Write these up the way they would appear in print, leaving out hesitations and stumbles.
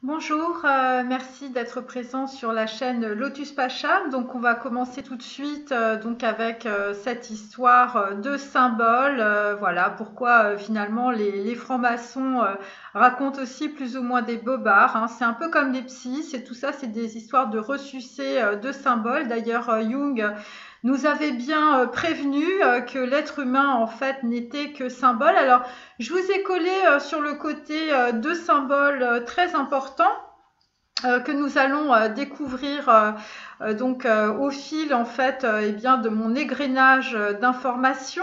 Bonjour, merci d'être présent sur la chaîne Lotus Pacha. Donc on va commencer tout de suite donc avec cette histoire de symboles. Voilà pourquoi finalement les francs-maçons racontent aussi plus ou moins des bobards, hein. C'est un peu comme les psys, c'est tout ça, c'est des histoires de ressucés de symboles. D'ailleurs Jung nous avait bien prévenu que l'être humain en fait n'était que symbole. Alors je vous ai collé sur le côté deux symboles très importants que nous allons découvrir au fil en fait eh bien de mon égrenage d'informations.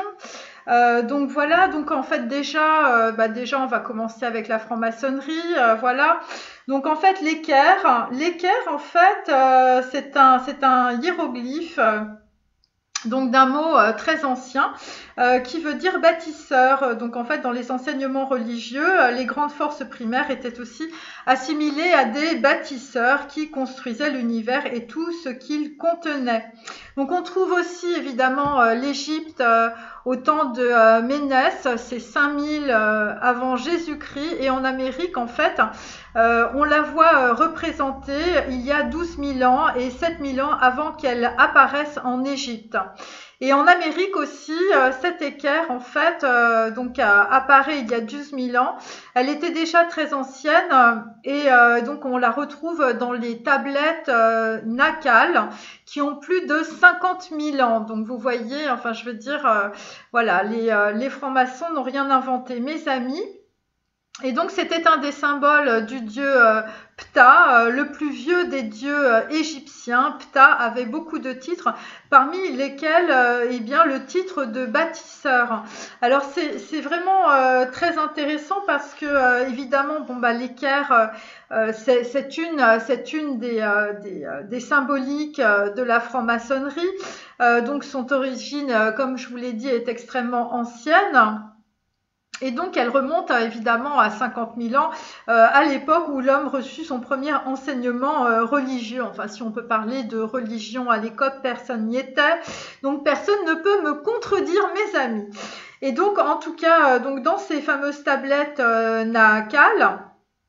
Donc voilà, donc en fait déjà on va commencer avec la franc-maçonnerie, voilà. Donc en fait l'équerre en fait c'est un hiéroglyphe donc d'un mot très ancien qui veut dire bâtisseur. Donc en fait, dans les enseignements religieux, les grandes forces primaires étaient aussi assimilées à des bâtisseurs qui construisaient l'univers et tout ce qu'il contenait. Donc on trouve aussi évidemment l'Égypte au temps de Ménès, c'est 5000 avant Jésus-Christ, et en Amérique en fait, on la voit représentée il y a 12 000 ans et 7 000 ans avant qu'elle apparaisse en Égypte. Et en Amérique aussi, cette équerre, en fait, apparaît il y a 12 000 ans. Elle était déjà très ancienne donc on la retrouve dans les tablettes nacales qui ont plus de 50 000 ans. Donc vous voyez, enfin je veux dire, voilà, les francs-maçons n'ont rien inventé, mes amis. Et donc c'était un des symboles du dieu Ptah, le plus vieux des dieux égyptiens. Ptah avait beaucoup de titres, parmi lesquels eh bien le titre de bâtisseur. Alors c'est vraiment très intéressant parce que évidemment l'équerre c'est une des symboliques de la franc-maçonnerie. Donc son origine, comme je vous l'ai dit, est extrêmement ancienne. Et donc, elle remonte évidemment à 50 000 ans, à l'époque où l'homme reçut son premier enseignement religieux. Enfin, si on peut parler de religion à l'époque, personne n'y était. Donc, personne ne peut me contredire, mes amis. Et donc, en tout cas, donc dans ces fameuses tablettes nahakal,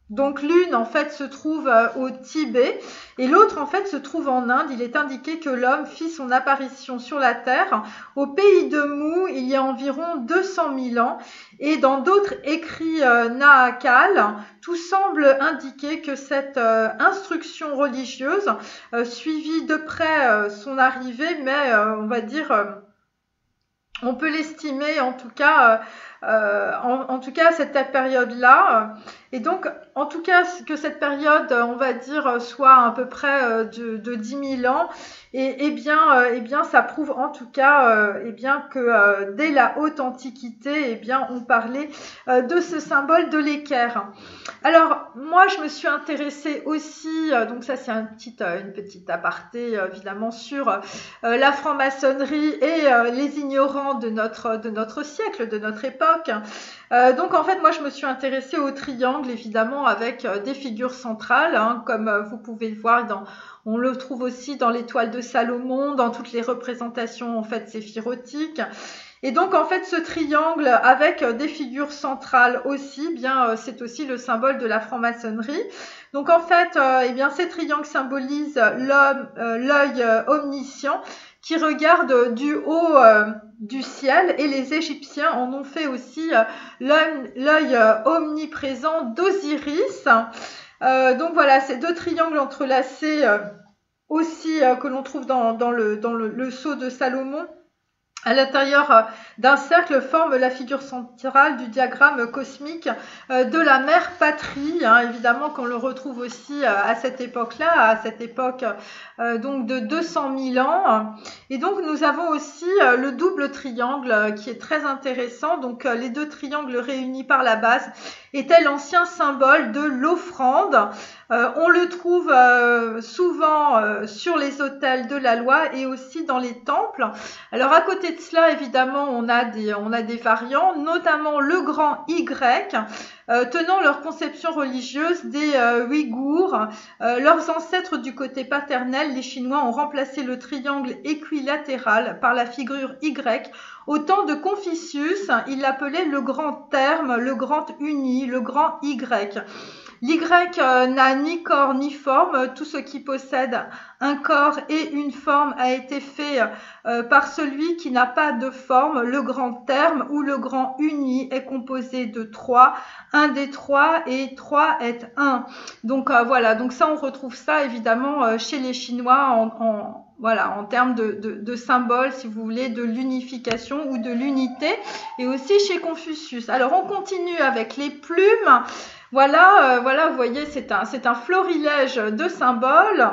donc l'une en fait se trouve au Tibet et l'autre en fait se trouve en Inde. Il est indiqué que l'homme fit son apparition sur la terre au pays de Mu il y a environ 200 000 ans. Et dans d'autres écrits nahakal, tout semble indiquer que cette instruction religieuse suivit de près son arrivée, mais on va dire on peut l'estimer en tout cas en tout cas à cette période-là. Et donc, en tout cas, que cette période, on va dire, soit à peu près de 10 000 ans, et bien, ça prouve en tout cas que dès la haute antiquité, on parlait de ce symbole de l'équerre. Alors, moi, je me suis intéressée aussi, donc ça c'est une petite aparté évidemment sur la franc-maçonnerie et les ignorants de notre siècle, de notre époque. Donc en fait, moi je me suis intéressée au triangle, évidemment, avec des figures centrales, hein, comme vous pouvez le voir on le trouve aussi dans l'étoile de Salomon, dans toutes les représentations en fait séphirotiques. Et donc en fait ce triangle avec des figures centrales aussi, c'est aussi le symbole de la franc-maçonnerie. Donc en fait ces triangles symbolisent l'œil omniscient qui regarde du haut du ciel, et les Égyptiens en ont fait aussi l'œil omniprésent d'Osiris. Donc voilà, ces deux triangles entrelacés aussi que l'on trouve dans le sceau de Salomon à l'intérieur d'un cercle forme la figure centrale du diagramme cosmique de la mère patrie, hein, évidemment qu'on le retrouve aussi à cette époque-là, à cette époque donc de 200 000 ans. Et donc nous avons aussi le double triangle qui est très intéressant. Donc les deux triangles réunis par la base étaient l'ancien symbole de l'offrande. On le trouve souvent sur les autels de la loi et aussi dans les temples. Alors à côté de cela, évidemment, on a des variants, notamment le grand Y, tenant leur conception religieuse des Ouïghours. Leurs ancêtres du côté paternel, les Chinois, ont remplacé le triangle équilatéral par la figure Y. Au temps de Confucius, ils l'appelaient le grand terme, le grand uni, le grand Y. L'Y n'a ni corps ni forme. Tout ce qui possède un corps et une forme a été fait par celui qui n'a pas de forme. Le grand terme ou le grand uni est composé de 3. Un des 3 et 3 est 1. Donc voilà, donc ça on retrouve ça évidemment chez les Chinois voilà, en termes de symboles, si vous voulez, de l'unification ou de l'unité, et aussi chez Confucius. Alors on continue avec les plumes. Voilà, vous voyez, c'est un florilège de symboles.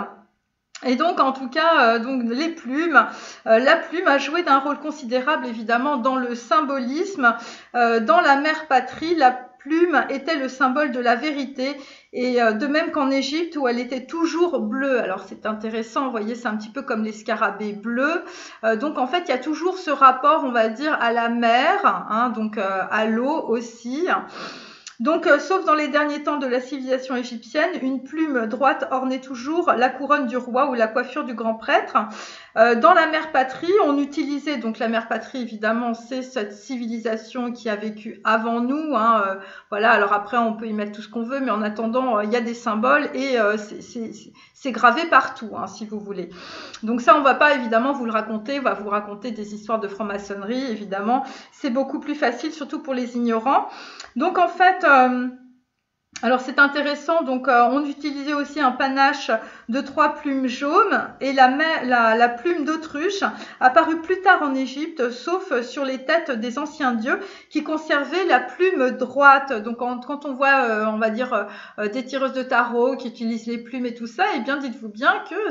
Et donc, en tout cas, donc les plumes, la plume a joué d'un rôle considérable, évidemment, dans le symbolisme. Dans la mère patrie, la plume était le symbole de la vérité, et de même qu'en Égypte, où elle était toujours bleue. Alors, c'est intéressant, vous voyez, c'est un petit peu comme les scarabées bleus. Donc, en fait, il y a toujours ce rapport, on va dire, à la mer, hein, donc à l'eau aussi. Donc, sauf dans les derniers temps de la civilisation égyptienne, une plume droite ornait toujours la couronne du roi ou la coiffure du grand prêtre. Dans la mère patrie, on utilisait, donc la mère patrie évidemment, c'est cette civilisation qui a vécu avant nous, hein, voilà, alors après on peut y mettre tout ce qu'on veut, mais en attendant, il y a des symboles et c'est gravé partout, hein, si vous voulez. Donc ça, on va pas évidemment vous le raconter, on va vous raconter des histoires de franc-maçonnerie, évidemment, c'est beaucoup plus facile, surtout pour les ignorants. Donc en fait, alors c'est intéressant, donc on utilisait aussi un panache de 3 plumes jaunes, et la plume d'autruche apparut plus tard en Égypte, sauf sur les têtes des anciens dieux qui conservaient la plume droite. Donc quand on voit, on va dire, des tireuses de tarot qui utilisent les plumes et tout ça, eh bien dites-vous bien que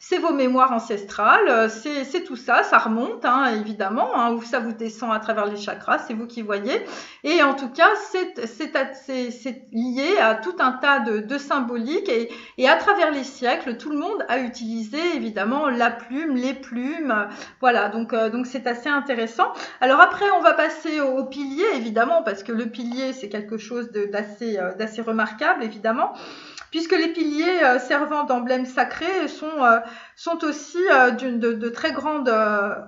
c'est vos mémoires ancestrales, c'est tout ça, ça remonte, hein, évidemment, hein, ou ça vous descend à travers les chakras, c'est vous qui voyez, et en tout cas c'est lié à tout un tas de symboliques, et à travers les siècles, tout le monde a utilisé évidemment la plume, les plumes, voilà, donc c'est assez intéressant. Alors après, on va passer au pilier, évidemment, parce que le pilier, c'est quelque chose d'assez remarquable, évidemment, puisque les piliers servant d'emblème sacré sont aussi de très grande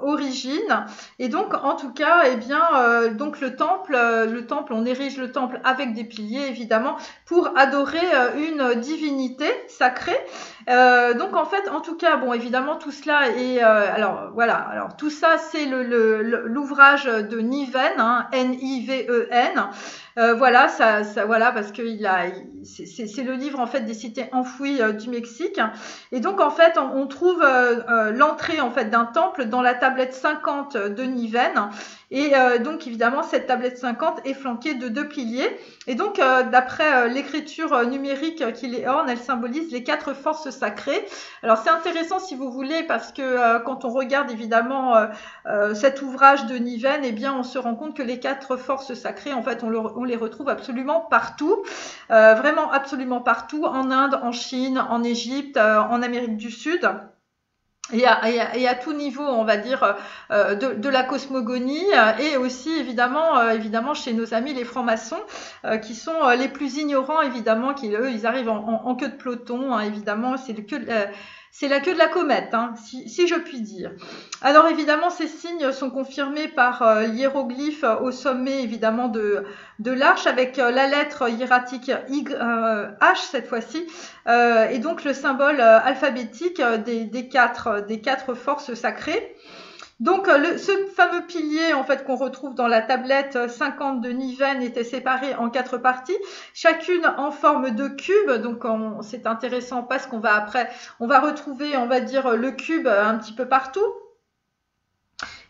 origine. Et donc, en tout cas, eh bien, donc le temple, on érige le temple avec des piliers, évidemment, pour adorer une divinité sacrée. Donc, en fait, en tout cas, bon, évidemment, tout cela est, alors voilà, alors tout ça, c'est l'ouvrage de Niven, hein, N-I-V-E-N. Voilà, voilà, parce que c'est le livre en fait des cités enfouies du Mexique. Et donc en fait, on trouve l'entrée en fait d'un temple dans la tablette 50 de Niven. Et donc évidemment, cette tablette 50 est flanquée de 2 piliers. Et donc d'après l'écriture numérique qui les orne, elle symbolise les 4 forces sacrées. Alors c'est intéressant si vous voulez, parce que quand on regarde évidemment cet ouvrage de Niven, eh bien on se rend compte que les 4 forces sacrées, en fait, on les retrouve absolument partout, vraiment absolument partout, en Inde, en Chine, en Égypte, en Amérique du Sud. Et à tout niveau, on va dire, de la cosmogonie, et aussi évidemment chez nos amis les francs-maçons, qui sont les plus ignorants, évidemment, qui eux, ils arrivent en queue de peloton, hein, évidemment, c'est la queue de la comète, hein, si je puis dire. Alors évidemment, ces signes sont confirmés par l'hiéroglyphe au sommet, évidemment, de l'arche, avec la lettre hiératique H cette fois-ci, et donc le symbole alphabétique des quatre forces sacrées. Donc ce fameux pilier en fait qu'on retrouve dans la tablette 50 de Niven était séparé en 4 parties, chacune en forme de cube. Donc c'est intéressant parce qu'on va retrouver, on va dire, le cube un petit peu partout.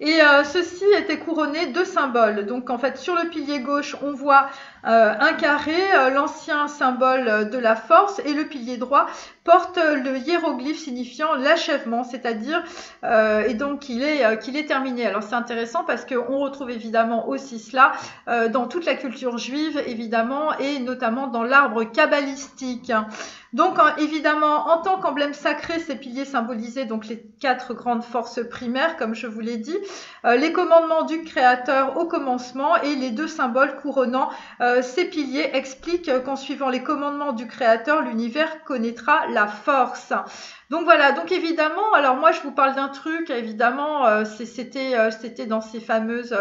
Et ceci était couronné de symboles. Donc en fait sur le pilier gauche on voit un carré, l'ancien symbole de la force, et le pilier droit porte le hiéroglyphe signifiant l'achèvement, c'est-à-dire et donc qu'il est terminé. Alors c'est intéressant parce qu'on retrouve évidemment aussi cela dans toute la culture juive, évidemment, et notamment dans l'arbre kabbalistique. Donc évidemment, en tant qu'emblème sacré, ces piliers symbolisaient donc les 4 grandes forces primaires, comme je vous l'ai dit, les commandements du Créateur au commencement, et les 2 symboles couronnant ces piliers expliquent qu'en suivant les commandements du Créateur, l'univers connaîtra la force. Donc voilà, donc évidemment, alors moi je vous parle d'un truc, évidemment, c'était dans ces fameuses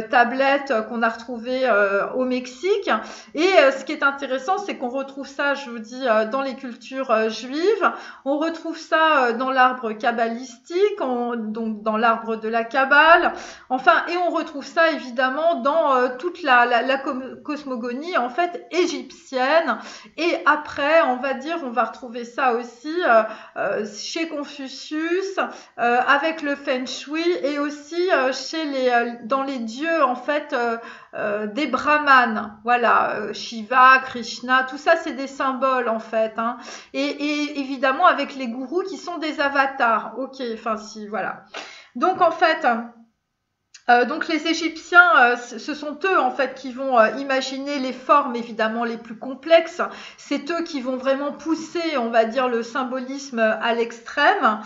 tablettes qu'on a retrouvées au Mexique. Et ce qui est intéressant, c'est qu'on retrouve ça, je vous dis, dans les cultures juives, on retrouve ça dans l'arbre kabbalistique, donc dans l'arbre de la Kabbale, enfin, et on retrouve ça évidemment dans toute la cosmogonie en fait égyptienne. Et après, on va dire, on va retrouver ça aussi chez Confucius, avec le Feng Shui, et aussi dans les dieux en fait des brahmanes. Voilà, Shiva, Krishna, tout ça c'est des symboles en fait. Hein. Et évidemment avec les gourous qui sont des avatars. Ok, enfin si, voilà. Donc en fait. Donc les Égyptiens, ce sont eux en fait qui vont imaginer les formes évidemment les plus complexes. C'est eux qui vont vraiment pousser, on va dire, le symbolisme à l'extrême.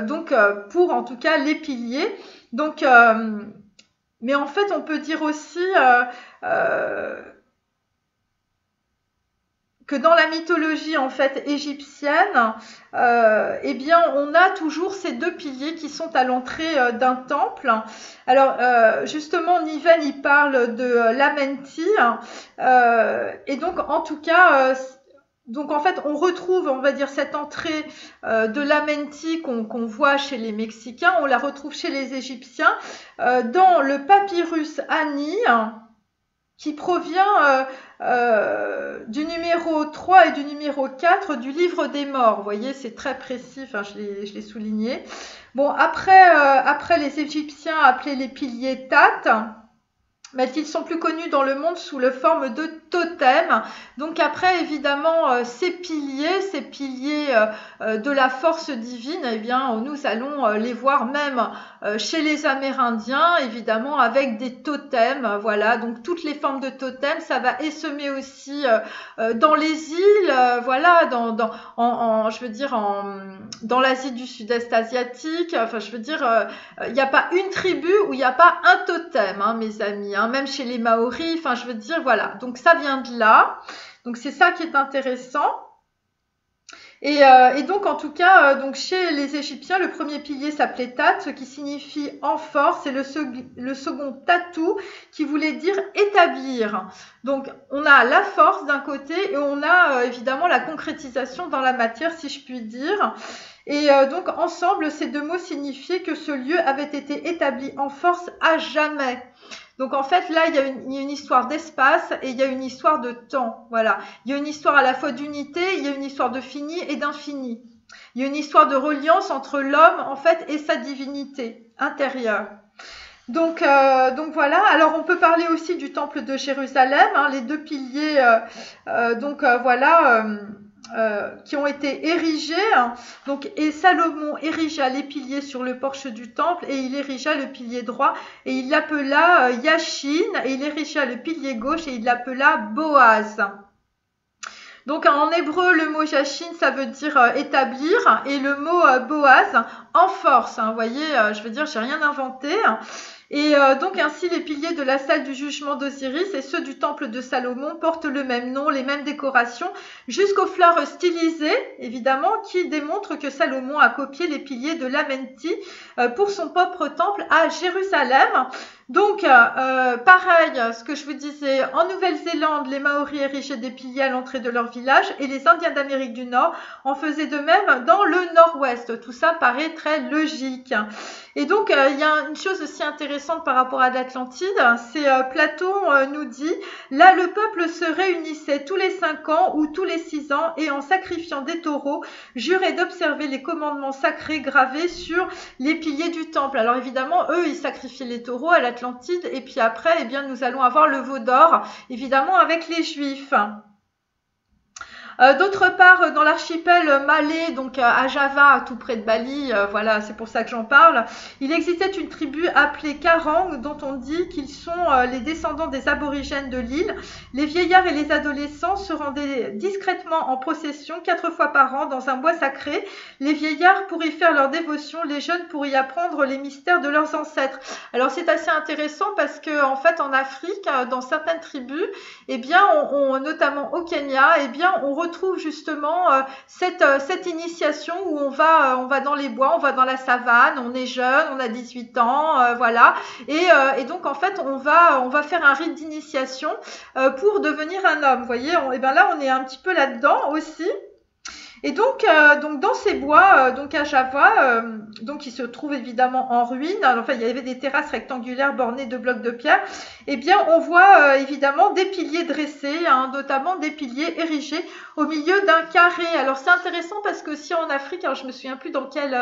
Donc pour en tout cas les piliers. Donc, mais en fait, on peut dire aussi que dans la mythologie en fait égyptienne, eh bien on a toujours ces 2 piliers qui sont à l'entrée d'un temple. Alors justement Niven il parle de l'Amenti, et donc en tout cas donc en fait on retrouve, on va dire, cette entrée de l'Amenti qu'on voit chez les Mexicains, on la retrouve chez les Égyptiens dans le papyrus Ani, qui provient du numéro 3 et du numéro 4 du livre des morts. Vous voyez, c'est très précis, enfin, je l'ai souligné. Bon, après les Égyptiens appelaient les piliers Tat, mais ils sont plus connus dans le monde sous la forme de totems. Donc après, évidemment, ces piliers de la force divine, eh bien, nous allons les voir même chez les Amérindiens, évidemment, avec des totems. Voilà, donc toutes les formes de totems, ça va essaimer aussi dans les îles, voilà, je veux dire, dans l'Asie du Sud-Est asiatique. Enfin, je veux dire, il n'y a pas une tribu où il n'y a pas un totem, hein, mes amis. Hein, même chez les Maoris, enfin je veux dire, voilà, donc ça vient de là, donc c'est ça qui est intéressant. Et donc en tout cas, donc chez les Égyptiens, le premier pilier s'appelait Tat, ce qui signifie en force, et le second Tatu, qui voulait dire établir. Donc on a la force d'un côté, et on a évidemment la concrétisation dans la matière, si je puis dire. Et donc ensemble, ces 2 mots signifiaient que ce lieu avait été établi en force à jamais. Donc en fait, là, il y a une histoire d'espace et il y a une histoire de temps. Voilà. Il y a une histoire à la fois d'unité, il y a une histoire de fini et d'infini. Il y a une histoire de reliance entre l'homme, en fait, et sa divinité intérieure. Donc voilà. Alors on peut parler aussi du temple de Jérusalem, hein, les 2 piliers. Voilà. Qui ont été érigés. Hein. Donc, et Salomon érigea les piliers sur le porche du temple, et il érigea le pilier droit, et il l'appela Yachin, et il érigea le pilier gauche, et il l'appela Boaz. Donc en hébreu, le mot Yachin, ça veut dire établir, et le mot Boaz, en force. Hein. Vous voyez, je veux dire, j'ai rien inventé. Et donc ainsi les piliers de la salle du jugement d'Osiris et ceux du temple de Salomon portent le même nom, les mêmes décorations, jusqu'aux fleurs stylisées, évidemment, qui démontrent que Salomon a copié les piliers de l'Amenti pour son propre temple à Jérusalem. Donc, pareil, ce que je vous disais, en Nouvelle-Zélande, les Maoris érigeaient des piliers à l'entrée de leur village, et les Indiens d'Amérique du Nord en faisaient de même dans le Nord-Ouest. Tout ça paraît très logique. Et donc, il y a une chose aussi intéressante par rapport à l'Atlantide, c'est Platon nous dit « Là, le peuple se réunissait tous les 5 ans ou tous les 6 ans, et en sacrifiant des taureaux, jurait d'observer les commandements sacrés gravés sur les piliers du temple. » Alors évidemment, eux, ils sacrifiaient les taureaux à l'Atlantide, et puis après, eh bien, nous allons avoir le veau d'or, évidemment, avec les Juifs. D'autre part, dans l'archipel malais, donc à Java, tout près de Bali, voilà, c'est pour ça que j'en parle, il existait une tribu appelée Karang, dont on dit qu'ils sont les descendants des aborigènes de l'île. Les vieillards et les adolescents se rendaient discrètement en procession 4 fois par an dans un bois sacré. Les vieillards pour y faire leur dévotion, les jeunes pour y apprendre les mystères de leurs ancêtres. Alors c'est assez intéressant parce que en fait en Afrique, dans certaines tribus, eh bien, notamment au Kenya, eh bien, on retrouve justement cette initiation où on va dans les bois, on va dans la savane, on est jeune, on a 18 ans, voilà, et donc en fait on va faire un rite d'initiation pour devenir un homme. Vous voyez, et ben là on est un petit peu là-dedans aussi. Et donc dans ces bois, donc à Java, donc qui se trouvent évidemment en ruine. Alors, enfin, il y avait des terrasses rectangulaires bornées de blocs de pierre. Eh bien, on voit évidemment des piliers dressés, hein, notamment des piliers érigés au milieu d'un carré. Alors c'est intéressant parce que si en Afrique, alors je me souviens plus dans quel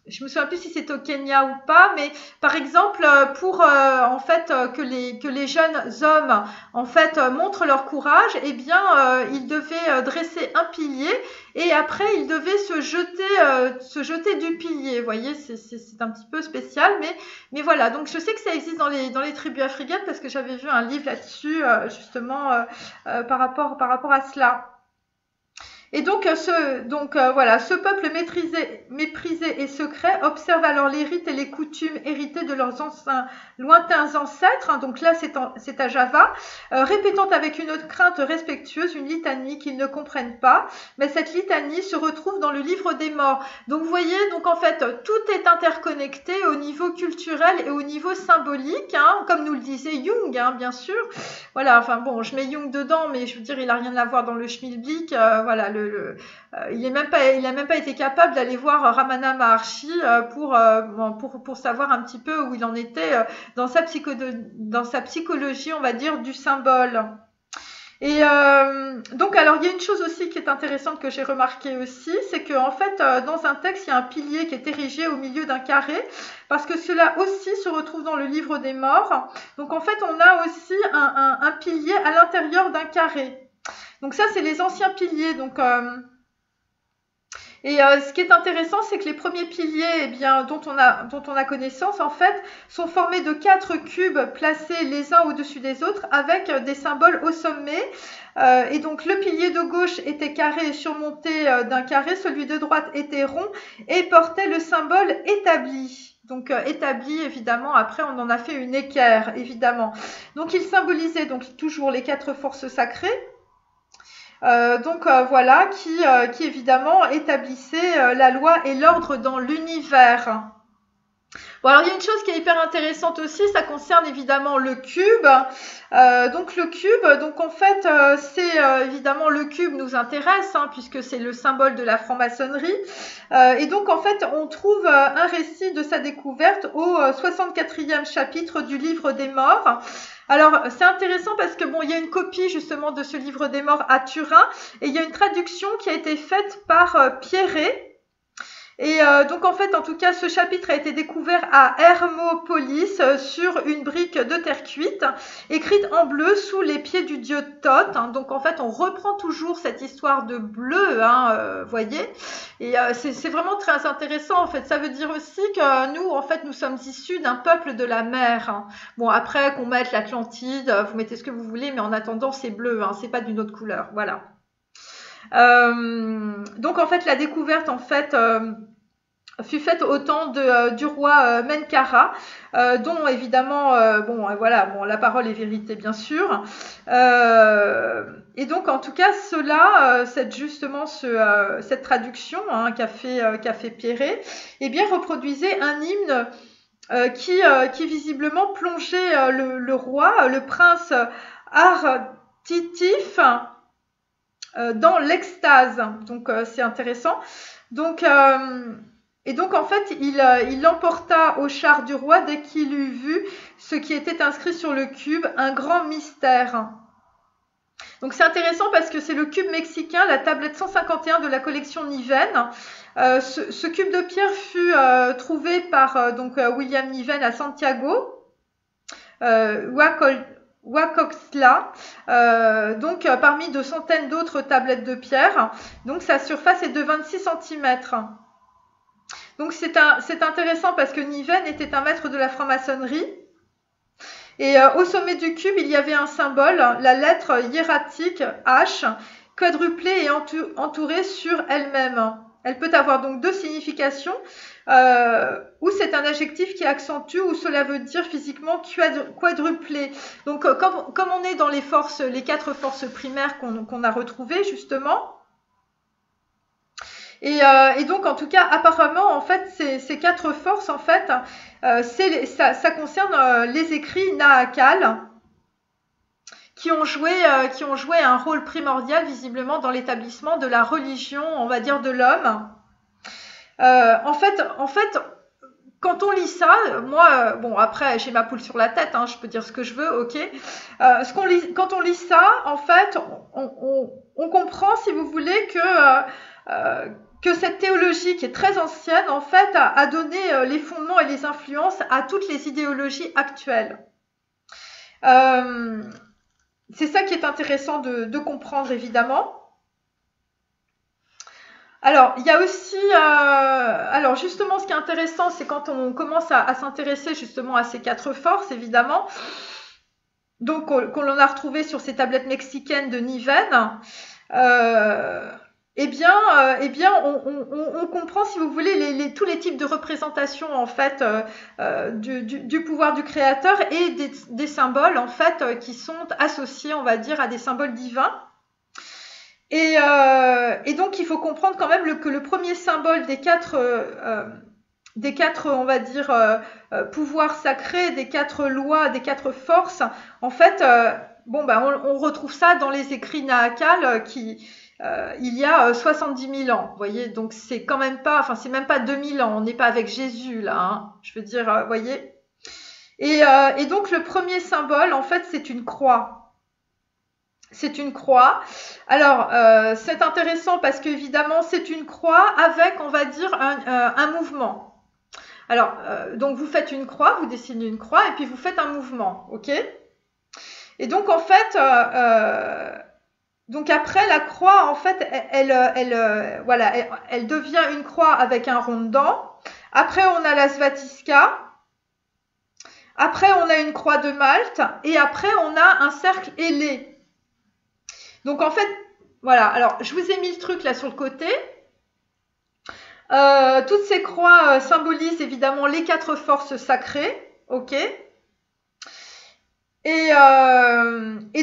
je me souviens plus si c'est au Kenya ou pas, mais par exemple pour en fait que les jeunes hommes en fait montrent leur courage, eh bien ils devaient dresser un pilier et après ils devaient se jeter du pilier. Vous voyez, c'est un petit peu spécial, mais voilà. Donc je sais que ça existe dans les tribus africaines parce que j'avais vu un livre là-dessus justement par rapport à cela. Et donc, voilà, ce peuple méprisé et secret observe alors les rites et les coutumes héritées de leurs lointains ancêtres. Hein, donc là, c'est à Java, répétant avec une crainte respectueuse une litanie qu'ils ne comprennent pas. Mais cette litanie se retrouve dans le livre des morts. Donc vous voyez, donc en fait, tout est interconnecté au niveau culturel et au niveau symbolique, hein, comme nous le disait Jung, hein, bien sûr. Voilà, enfin bon, je mets Jung dedans, mais je veux dire, il a rien à voir dans le schmilblick. Voilà, il a même pas été capable d'aller voir Ramana Maharshi pour savoir un petit peu où il en était dans sa psychologie, on va dire, du symbole. Et donc, alors, il y a une chose aussi qui est intéressante que j'ai remarqué aussi, c'est qu'en fait, dans un texte, il y a un pilier qui est érigé au milieu d'un carré, parce que cela aussi se retrouve dans le livre des morts. Donc, en fait, on a aussi un pilier à l'intérieur d'un carré. Donc ça, c'est les anciens piliers. Donc, ce qui est intéressant, c'est que les premiers piliers, eh bien, dont on a connaissance, en fait, sont formés de 4 cubes placés les uns au-dessus des autres, avec des symboles au sommet. Et donc, le pilier de gauche était carré et surmonté d'un carré, celui de droite était rond et portait le symbole établi. Donc établi, évidemment, après on en a fait une équerre, évidemment. Donc il symbolisait donc toujours les 4 forces sacrées. Voilà, qui évidemment établissait la loi et l'ordre dans l'univers. Bon, alors il y a une chose qui est hyper intéressante aussi, ça concerne évidemment le cube. Donc le cube, donc en fait, c'est évidemment le cube nous intéresse, hein, puisque c'est le symbole de la franc-maçonnerie. Et donc en fait, on trouve un récit de sa découverte au 64e chapitre du livre des morts. Alors, c'est intéressant parce que bon, il y a une copie justement de ce livre des morts à Turin et il y a une traduction qui a été faite par Pierret. Et donc en fait, en tout cas, ce chapitre a été découvert à Hermopolis sur une brique de terre cuite, écrite en bleu sous les pieds du dieu Thoth. Hein. Donc en fait, on reprend toujours cette histoire de bleu, hein, voyez. Et c'est vraiment très intéressant. En fait, ça veut dire aussi que nous, en fait, nous sommes issus d'un peuple de la mer. Hein. Bon, après qu'on mette l'Atlantide, vous mettez ce que vous voulez, mais en attendant, c'est bleu. Hein, c'est pas d'une autre couleur. Voilà. Donc en fait la découverte en fait fut faite au temps du roi Menkara, dont évidemment voilà, bon, la parole est vérité bien sûr. Et donc en tout cas cela, cette traduction hein, qu'a fait Pierret, eh bien reproduisait un hymne qui visiblement plongeait le roi, le prince Artitif, dans l'extase. Donc c'est intéressant. Donc et donc en fait il l'emporta au char du roi dès qu'il eut vu ce qui était inscrit sur le cube, un grand mystère. Donc c'est intéressant parce que c'est le cube mexicain, la tablette 151 de la collection Niven. Ce cube de pierre fut trouvé par William Niven à Santiago, Wakoksla, parmi de centaines d'autres tablettes de pierre. Donc sa surface est de 26 cm. Donc c'est intéressant parce que Niven était un maître de la franc-maçonnerie. Et au sommet du cube, il y avait un symbole, la lettre hiératique H, quadruplée et entourée sur elle-même. Elle peut avoir donc deux significations, ou c'est un adjectif qui accentue, ou cela veut dire physiquement quadruplé. Donc comme on est dans les forces, les quatre forces primaires qu'on a retrouvées justement, et donc, en tout cas, apparemment, en fait, ces quatre forces, en fait, ça concerne les écrits Nahakal qui ont joué un rôle primordial, visiblement, dans l'établissement de la religion, on va dire, de l'homme. En fait, quand on lit ça, moi, bon, après, j'ai ma poule sur la tête, hein, je peux dire ce que je veux, ok. Quand on lit ça, en fait, on comprend, si vous voulez, que cette théologie qui est très ancienne, en fait, a donné les fondements et les influences à toutes les idéologies actuelles. C'est ça qui est intéressant de comprendre, évidemment. Alors, il y a aussi, alors justement, ce qui est intéressant, c'est quand on commence à s'intéresser justement à ces quatre forces, évidemment, donc qu'on en a retrouvé sur ces tablettes mexicaines de Niven. On comprend, si vous voulez, tous les types de représentations en fait du pouvoir du créateur et des symboles en fait qui sont associés, on va dire, à des symboles divins. Et donc il faut comprendre quand même que le premier symbole des quatre, on va dire, pouvoirs sacrés, des quatre lois, des quatre forces, en fait, on retrouve ça dans les écrits Nahakal il y a 70 000 ans, vous voyez, donc c'est quand même pas, enfin c'est même pas 2000 ans, on n'est pas avec Jésus là, hein, je veux dire, vous voyez. Et donc le premier symbole, en fait, c'est une croix. C'est une croix. Alors, c'est intéressant parce qu'évidemment, c'est une croix avec, on va dire, un mouvement. Alors, donc vous faites une croix, vous dessinez une croix et puis vous faites un mouvement, ok? Et donc, en fait, donc après la croix, en fait, elle devient une croix avec un rond dedans. Après, on a la svastika. Après, on a une croix de Malte. Et après, on a un cercle ailé. Donc en fait, voilà. Alors, je vous ai mis le truc là sur le côté. Toutes ces croix symbolisent évidemment les quatre forces sacrées, ok. Et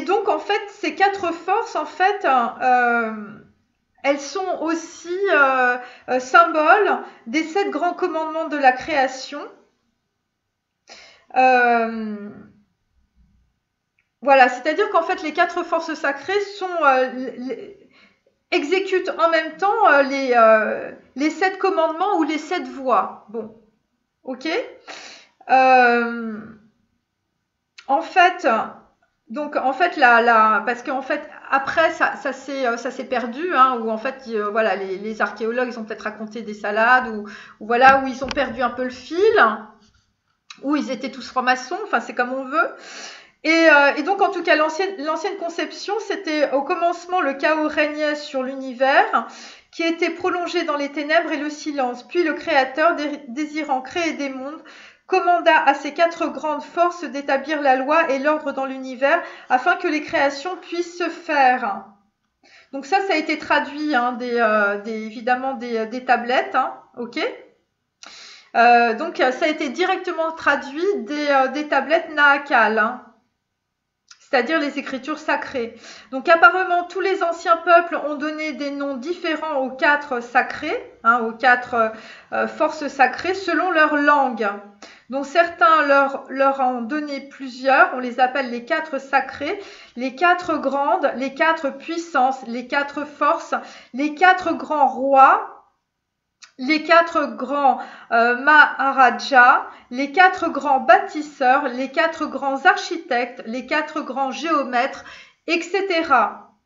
donc en fait, ces quatre forces, en fait, elles sont aussi symboles des 7 grands commandements de la création. Voilà, c'est-à-dire qu'en fait, les 4 forces sacrées exécutent en même temps les 7 commandements ou les 7 voies. Bon, ok. En fait, parce qu'en fait, après, ça s'est perdu, hein, où en fait, voilà, les archéologues, ils ont peut-être raconté des salades, ou voilà, où ils ont perdu un peu le fil, où ils étaient tous francs-maçons, enfin, c'est comme on veut. Et donc, en tout cas, l'ancienne conception, c'était au commencement, le chaos régnait sur l'univers, qui était prolongé dans les ténèbres et le silence. Puis le Créateur, désirant créer des mondes, commanda à ces 4 grandes forces d'établir la loi et l'ordre dans l'univers, afin que les créations puissent se faire. Donc ça a été traduit, hein, évidemment des tablettes, hein, ok. Donc ça a été directement traduit des tablettes Nahakal, hein, c'est-à-dire les écritures sacrées. Donc apparemment, tous les anciens peuples ont donné des noms différents aux 4 sacrés, hein, aux 4 forces sacrées, selon leur langue. Donc certains leur ont donné plusieurs, on les appelle les 4 sacrés, les 4 grandes, les 4 puissances, les 4 forces, les 4 grands rois, les 4 grands Maharajas, les 4 grands bâtisseurs, les 4 grands architectes, les 4 grands géomètres, etc.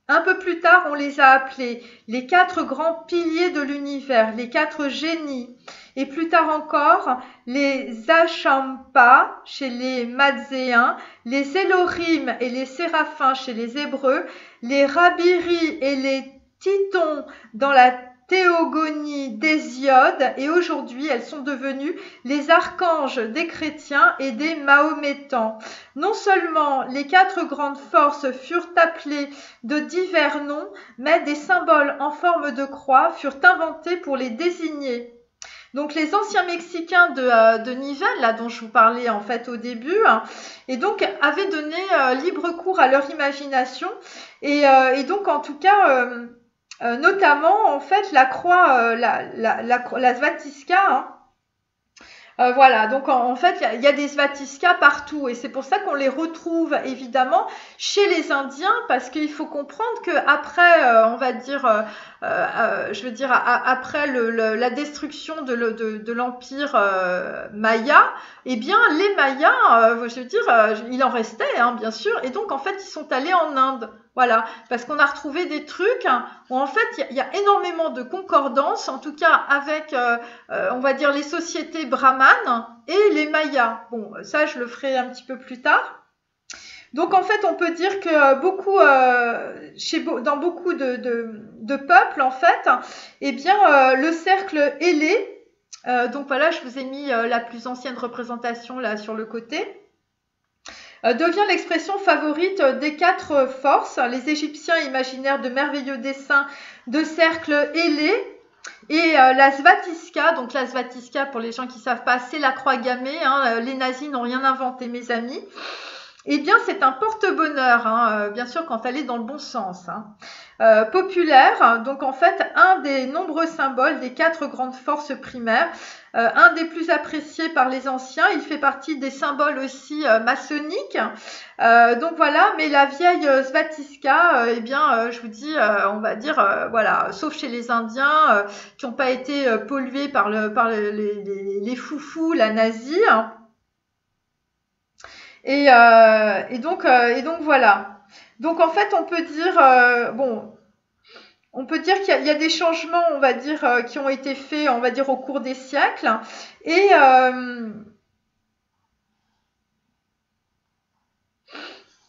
Un peu plus tard, on les a appelés les 4 grands piliers de l'univers, les 4 génies. et plus tard encore les Achampa chez les Matzéens, les Élohim et les Séraphins chez les Hébreux, les Rabiri et les Titons dans la théogonie d'Hésiode, et aujourd'hui elles sont devenues les archanges des chrétiens et des mahométans. Non seulement les 4 grandes forces furent appelées de divers noms, mais des symboles en forme de croix furent inventés pour les désigner. Donc les anciens Mexicains de Nivelles, là dont je vous parlais en fait au début, et donc avaient donné libre cours à leur imagination, et donc en tout cas notamment en fait la croix, la svastika, hein. Voilà, donc en fait, il y a des svatiskas partout, et c'est pour ça qu'on les retrouve évidemment chez les Indiens, parce qu'il faut comprendre que après, on va dire, je veux dire, après la destruction de l'empire Maya, eh bien, les Mayas, je veux dire, il en restait, hein, bien sûr, et donc en fait, ils sont allés en Inde. Voilà, parce qu'on a retrouvé des trucs où en fait il y a énormément de concordance, en tout cas avec, on va dire, les sociétés brahmanes et les Mayas. Bon, ça je le ferai un petit peu plus tard. Donc en fait, on peut dire que beaucoup, dans beaucoup de peuples, en fait, eh bien, le cercle ailé, donc voilà, je vous ai mis la plus ancienne représentation là sur le côté, devient l'expression favorite des 4 forces. Les Égyptiens imaginèrent de merveilleux dessins de cercles ailés. Et la svastika, donc la svastika, pour les gens qui ne savent pas, c'est la croix gammée, hein, les nazis n'ont rien inventé, mes amis. Eh bien, c'est un porte-bonheur, hein, bien sûr, quand elle est dans le bon sens. Hein. Populaire, donc en fait, un des nombreux symboles des 4 grandes forces primaires, un des plus appréciés par les anciens, il fait partie des symboles aussi maçonniques. Donc voilà, mais la vieille svastika, eh bien, je vous dis, on va dire, voilà, sauf chez les Indiens, qui n'ont pas été pollués par les foufous, la nazie. Hein. Et donc voilà. Donc en fait, on peut dire, on peut dire qu'il y a des changements, on va dire, qui ont été faits, on va dire, au cours des siècles.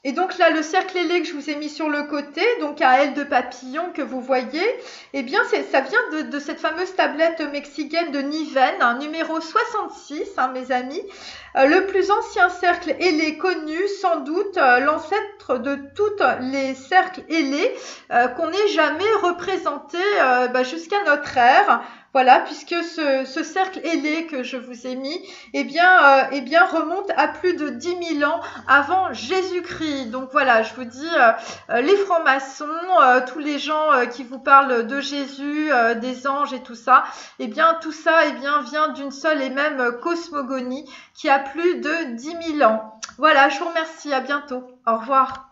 Et donc là, le cercle ailé que je vous ai mis sur le côté, donc à aile de papillon que vous voyez, eh bien, ça vient de cette fameuse tablette mexicaine de Nivelles, hein, numéro 66, hein, mes amis. Le plus ancien cercle ailé connu, sans doute l'ancêtre de tous les cercles ailés qu'on n'ait jamais représentés jusqu'à notre ère. Voilà, puisque ce cercle ailé que je vous ai mis, eh bien, remonte à plus de 10 000 ans avant Jésus-Christ. Donc voilà, je vous dis, les francs-maçons, tous les gens qui vous parlent de Jésus, des anges et tout ça, eh bien, tout ça, eh bien, vient d'une seule et même cosmogonie qui a plus de 10 000 ans. Voilà, je vous remercie, à bientôt. Au revoir.